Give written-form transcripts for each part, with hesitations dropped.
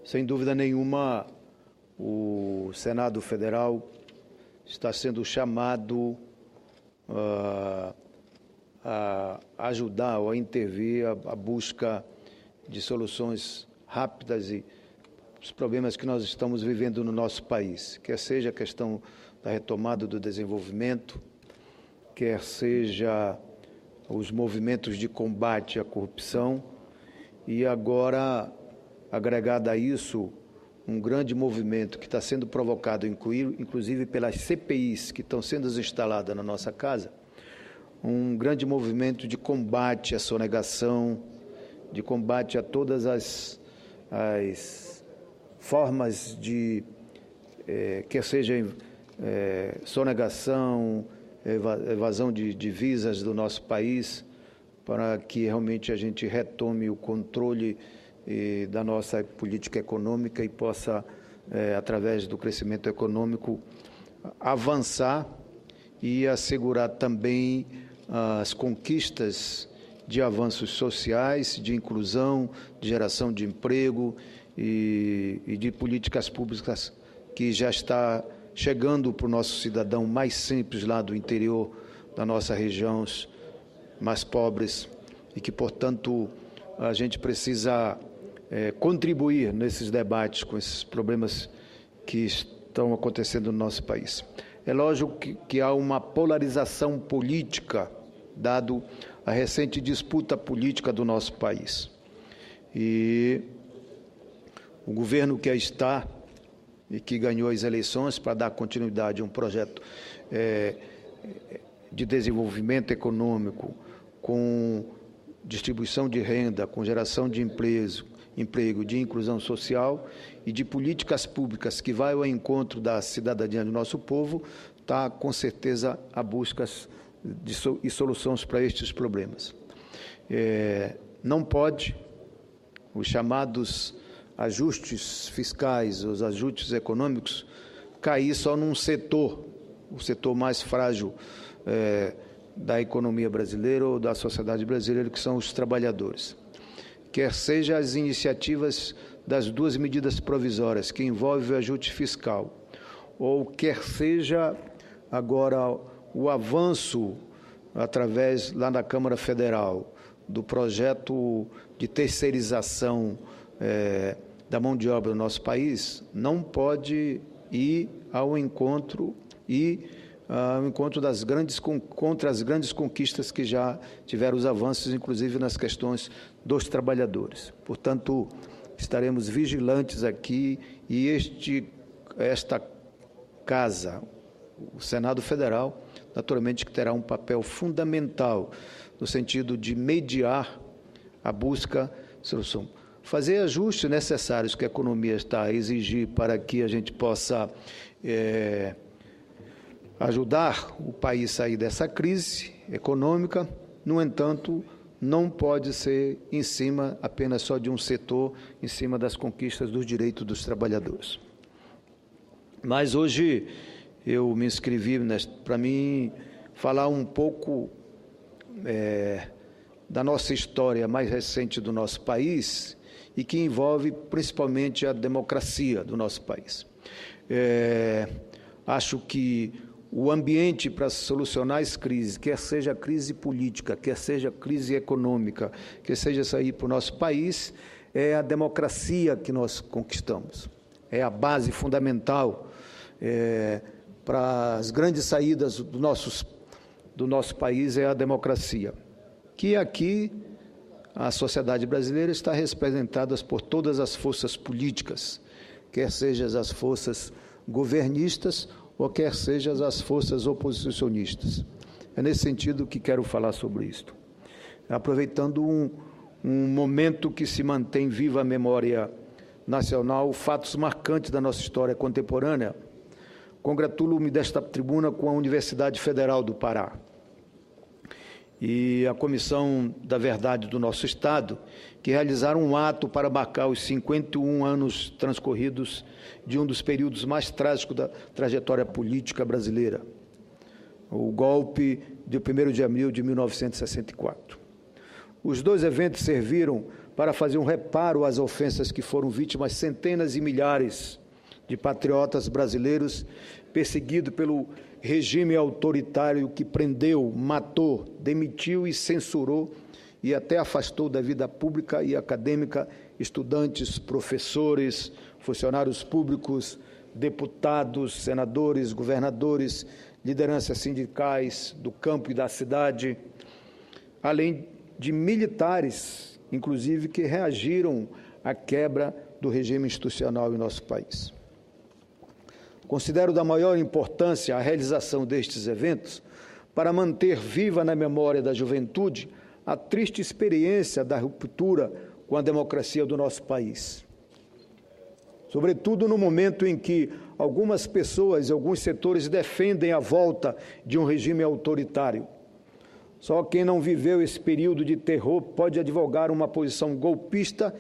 Sem dúvida nenhuma, o Senado Federal está sendo chamado a ajudar ou a intervir a busca de soluções rápidas e os problemas que nós estamos vivendo no nosso país, quer seja a questão da retomada do desenvolvimento, quer seja os movimentos de combate à corrupção e agora, agregado a isso, um grande movimento que está sendo provocado, inclusive pelas CPIs que estão sendo instaladas na nossa casa, um grande movimento de combate à sonegação, de combate a todas as formas de, quer seja sonegação, evasão de divisas do nosso país, para que realmente a gente retome o controle da nossa política econômica e possa, através do crescimento econômico, avançar e assegurar também as conquistas de avanços sociais, de inclusão, de geração de emprego e de políticas públicas que já está chegando para o nosso cidadão mais simples lá do interior da nossa região, mais pobres, e que, portanto, a gente precisa contribuir nesses debates com esses problemas que estão acontecendo no nosso país. É lógico que há uma polarização política, dado a recente disputa política do nosso país. E o governo que aí está e que ganhou as eleições para dar continuidade a um projeto de desenvolvimento econômico, com distribuição de renda, com geração de emprego, de inclusão social e de políticas públicas que vai ao encontro da cidadania do nosso povo, está com certeza a busca de soluções para estes problemas. Não pode os chamados ajustes fiscais, os ajustes econômicos, cair só num setor, o setor mais frágil da economia brasileira ou da sociedade brasileira, que são os trabalhadores. Quer seja as iniciativas das duas medidas provisórias, que envolvem o ajuste fiscal, ou quer seja agora o avanço, através, lá na Câmara Federal, do projeto de terceirização da mão de obra do nosso país, não pode ir ao encontro contra as grandes conquistas que já tiveram os avanços, inclusive nas questões dos trabalhadores. Portanto, estaremos vigilantes aqui e esta casa, o Senado Federal, naturalmente que terá um papel fundamental no sentido de mediar a busca de solução. Fazer ajustes necessários que a economia está a exigir para que a gente possa ajudar o país a sair dessa crise econômica. No entanto, não pode ser em cima apenas só de um setor, em cima das conquistas dos direitos dos trabalhadores. Mas hoje eu me inscrevi para mim falar um pouco da nossa história mais recente do nosso país e que envolve principalmente a democracia do nosso país. Acho que o ambiente para solucionar as crises, quer seja crise política, quer seja crise econômica, quer seja sair para o nosso país, é a democracia que nós conquistamos. É a base fundamental para as grandes saídas do nosso país, é a democracia. Que aqui a sociedade brasileira está representada por todas as forças políticas, quer sejam as forças governistas ou quer sejam as forças oposicionistas. É nesse sentido que quero falar sobre isto. Aproveitando um momento que se mantém viva a memória nacional, fatos marcantes da nossa história contemporânea, congratulo-me desta tribuna com a Universidade Federal do Pará e a Comissão da Verdade do nosso Estado, que realizaram um ato para marcar os 51 anos transcorridos de um dos períodos mais trágicos da trajetória política brasileira, o golpe de 1º de abril de 1964. Os dois eventos serviram para fazer um reparo às ofensas que foram vítimas centenas e milhares de patriotas brasileiros perseguidos pelo regime autoritário que prendeu, matou, demitiu e censurou e até afastou da vida pública e acadêmica estudantes, professores, funcionários públicos, deputados, senadores, governadores, lideranças sindicais do campo e da cidade, além de militares, inclusive, que reagiram à quebra do regime institucional em nosso país. Considero da maior importância a realização destes eventos para manter viva na memória da juventude a triste experiência da ruptura com a democracia do nosso país. Sobretudo no momento em que algumas pessoas e alguns setores defendem a volta de um regime autoritário. Só quem não viveu esse período de terror pode advogar uma posição golpista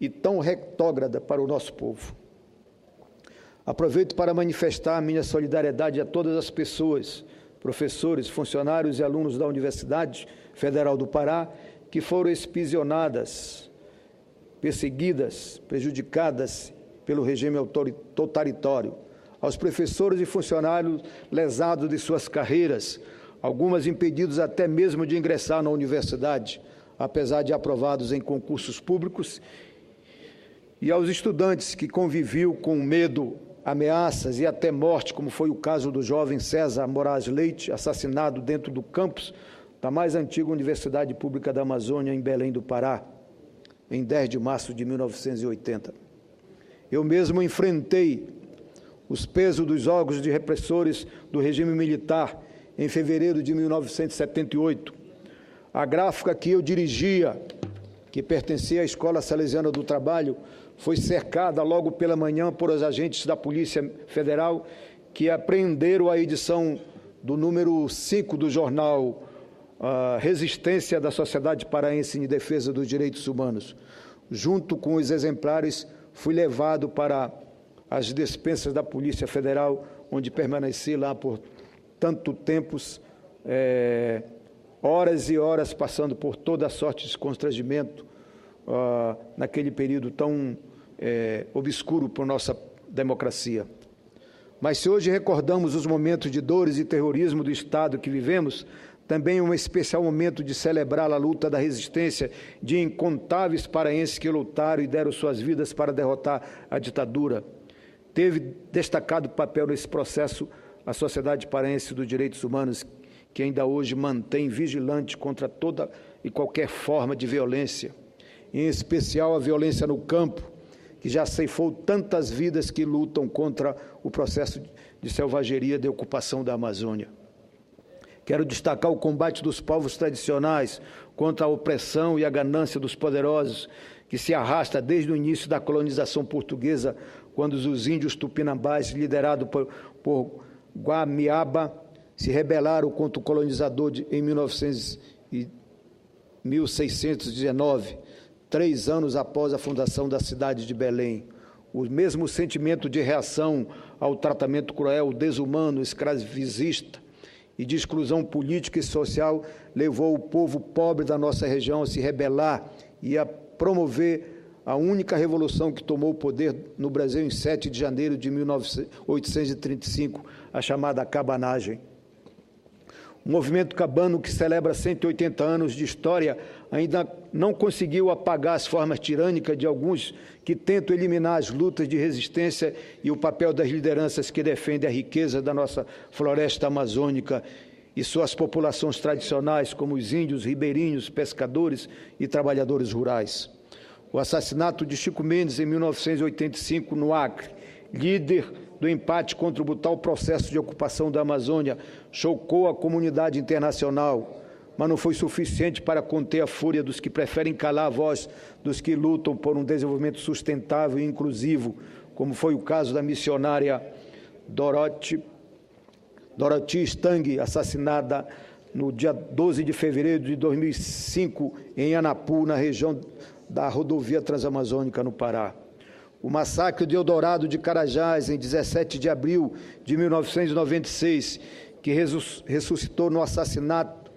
e tão retrógrada para o nosso povo. Aproveito para manifestar a minha solidariedade a todas as pessoas, professores, funcionários e alunos da Universidade Federal do Pará, que foram espisionadas, perseguidas, prejudicadas pelo regime totalitário, aos professores e funcionários lesados de suas carreiras, algumas impedidos até mesmo de ingressar na universidade, apesar de aprovados em concursos públicos, e aos estudantes que conviviam com medo, ameaças e até morte, como foi o caso do jovem César Moraes Leite, assassinado dentro do campus da mais antiga Universidade Pública da Amazônia, em Belém do Pará, em 10 de março de 1980. Eu mesmo enfrentei os pesos dos órgãos de repressores do regime militar em fevereiro de 1978. A gráfica que eu dirigia, que pertencia à Escola Salesiana do Trabalho, foi cercada logo pela manhã por os agentes da Polícia Federal que apreenderam a edição do número 5 do jornal Resistência da Sociedade Paraense em Defesa dos Direitos Humanos. Junto com os exemplares, fui levado para as despensas da Polícia Federal, onde permaneci lá por tanto tempo, horas e horas, passando por toda a sorte de constrangimento, naquele período tão obscuro para a nossa democracia. Mas se hoje recordamos os momentos de dores e terrorismo do Estado que vivemos, também é um especial momento de celebrar a luta da resistência de incontáveis paraenses que lutaram e deram suas vidas para derrotar a ditadura. Teve destacado papel nesse processo a Sociedade Paraense dos Direitos Humanos, que ainda hoje mantém vigilante contra toda e qualquer forma de violência, em especial a violência no campo, que já ceifou tantas vidas que lutam contra o processo de selvageria de ocupação da Amazônia. Quero destacar o combate dos povos tradicionais contra a opressão e a ganância dos poderosos, que se arrasta desde o início da colonização portuguesa, quando os índios tupinambás, liderados por Guamiaba, se rebelaram contra o colonizador em 1619, 3 anos após a fundação da cidade de Belém. O mesmo sentimento de reação ao tratamento cruel, desumano, escravizista e de exclusão política e social levou o povo pobre da nossa região a se rebelar e a promover a única revolução que tomou o poder no Brasil em 7 de janeiro de 1835, a chamada cabanagem. O movimento cabano, que celebra 180 anos de história, ainda não conseguiu apagar as formas tirânicas de alguns que tentam eliminar as lutas de resistência e o papel das lideranças que defendem a riqueza da nossa floresta amazônica e suas populações tradicionais, como os índios, ribeirinhos, pescadores e trabalhadores rurais. O assassinato de Chico Mendes, em 1985, no Acre, líder do empate contra o brutal processo de ocupação da Amazônia, chocou a comunidade internacional, mas não foi suficiente para conter a fúria dos que preferem calar a voz dos que lutam por um desenvolvimento sustentável e inclusivo, como foi o caso da missionária Dorothy Stang, assassinada no dia 12 de fevereiro de 2005, em Anapu, na região da rodovia Transamazônica, no Pará. O massacre de Eldorado de Carajás, em 17 de abril de 1996, que ressuscitou no assassinato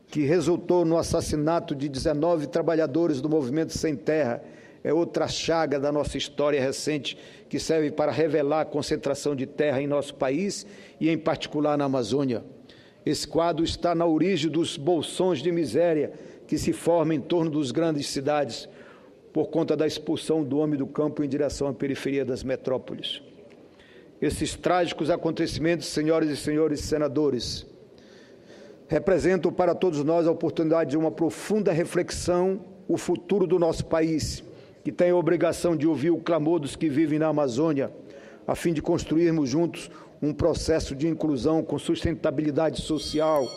que resultou no assassinato de 19 trabalhadores do Movimento Sem Terra, é outra chaga da nossa história recente que serve para revelar a concentração de terra em nosso país e, em particular, na Amazônia. Esse quadro está na origem dos bolsões de miséria que se formam em torno das grandes cidades por conta da expulsão do homem do campo em direção à periferia das metrópoles. Esses trágicos acontecimentos, senhoras e senhores senadores, representam para todos nós a oportunidade de uma profunda reflexão, o futuro do nosso país, que tem a obrigação de ouvir o clamor dos que vivem na Amazônia, a fim de construirmos juntos um processo de inclusão com sustentabilidade social,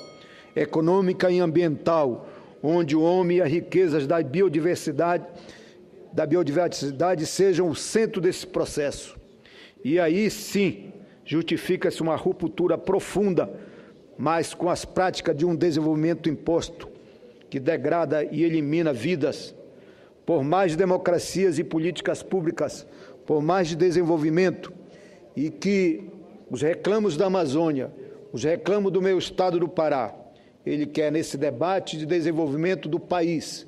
econômica e ambiental, onde o homem e as riquezas da biodiversidade sejam o centro desse processo. E aí, sim, justifica-se uma ruptura profunda, mas com as práticas de um desenvolvimento imposto, que degrada e elimina vidas. Por mais democracias e políticas públicas, por mais de desenvolvimento, e que os reclamos da Amazônia, os reclamos do meu estado do Pará, ele quer, nesse debate de desenvolvimento do país,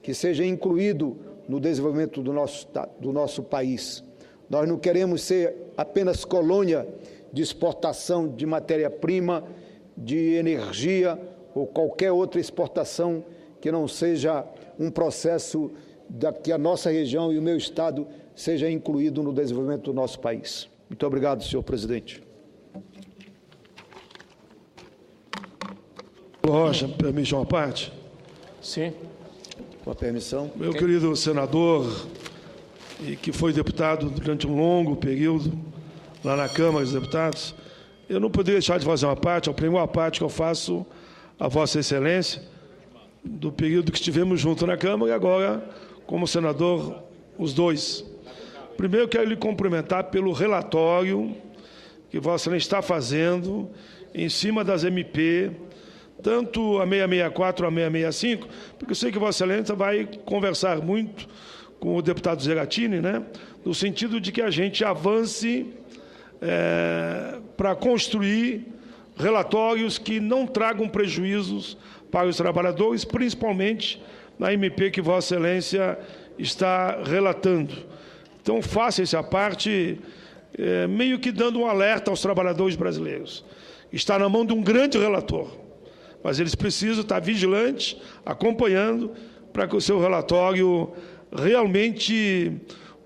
que seja incluído no desenvolvimento do nosso país. Nós não queremos ser apenas colônia de exportação de matéria-prima, de energia ou qualquer outra exportação que não seja um processo que a nossa região e o meu estado seja incluído no desenvolvimento do nosso país. Muito obrigado, senhor presidente. Rocha, permite uma parte? Sim. Com a permissão. Meu querido senador, e que foi deputado durante um longo período lá na Câmara dos Deputados, eu não poderia deixar de fazer uma parte, a primeira parte que eu faço a Vossa Excelência, do período que estivemos juntos na Câmara e agora, como senador, os dois. Primeiro, quero lhe cumprimentar pelo relatório que Vossa Excelência está fazendo em cima das MP, tanto a 664 a 665, porque eu sei que Vossa Excelência vai conversar muito com o deputado Zeratini, né, no sentido de que a gente avance para construir relatórios que não tragam prejuízos para os trabalhadores, principalmente na MP que Vossa Excelência está relatando. Então, faça essa parte, meio que dando um alerta aos trabalhadores brasileiros. Está na mão de um grande relator, mas eles precisam estar vigilantes, acompanhando, para que o seu relatório realmente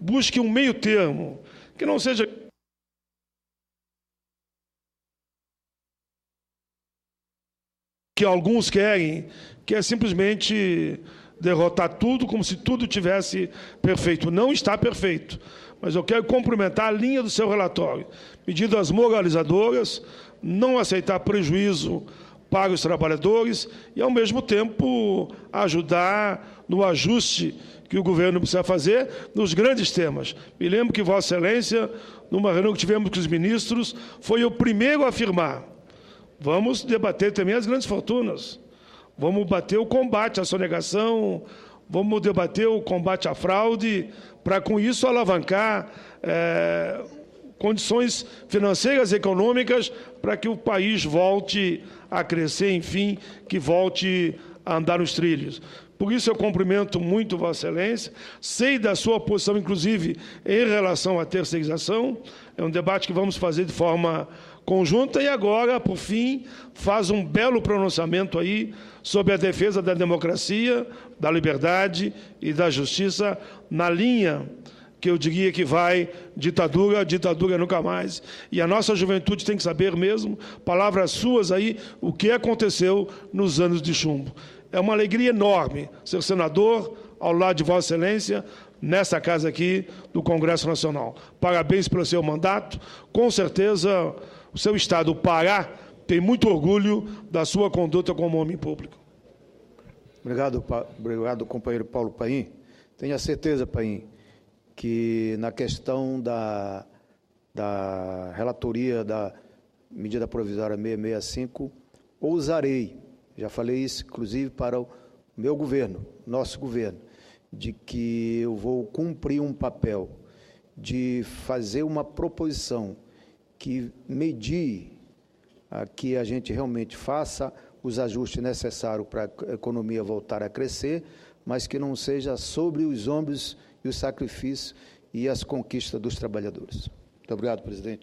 busque um meio termo, que não seja que alguns querem, que é simplesmente derrotar tudo como se tudo tivesse perfeito. Não está perfeito, mas eu quero cumprimentar a linha do seu relatório. Medidas moralizadoras, não aceitar prejuízo para os trabalhadores e, ao mesmo tempo, ajudar no ajuste que o governo precisa fazer nos grandes temas. Me lembro que Vossa Excelência, numa reunião que tivemos com os ministros, foi o primeiro a afirmar: vamos debater também as grandes fortunas, vamos bater o combate à sonegação, vamos debater o combate à fraude, para, com isso, alavancar condições financeiras e econômicas para que o país volte a crescer, enfim, que volte a andar nos trilhos. Por isso eu cumprimento muito Vossa Excelência, sei da sua posição, inclusive, em relação à terceirização, é um debate que vamos fazer de forma conjunta e agora, por fim, faz um belo pronunciamento aí sobre a defesa da democracia, da liberdade e da justiça na linha que eu diria que vai ditadura, ditadura nunca mais. E a nossa juventude tem que saber mesmo, palavras suas aí, o que aconteceu nos anos de chumbo. É uma alegria enorme ser senador ao lado de Vossa Excelência, nessa casa aqui do Congresso Nacional. Parabéns pelo seu mandato. Com certeza, o seu Estado, o Pará, tem muito orgulho da sua conduta como homem público. Obrigado, companheiro Paulo Paim. Tenha certeza, Paim, que na questão da relatoria da medida provisória 665, ousarei, já falei isso inclusive para o meu governo, nosso governo, de que eu vou cumprir um papel de fazer uma proposição que medie a que a gente realmente faça os ajustes necessários para a economia voltar a crescer, mas que não seja sobre os ombros e os sacrifícios e as conquistas dos trabalhadores. Muito obrigado, presidente.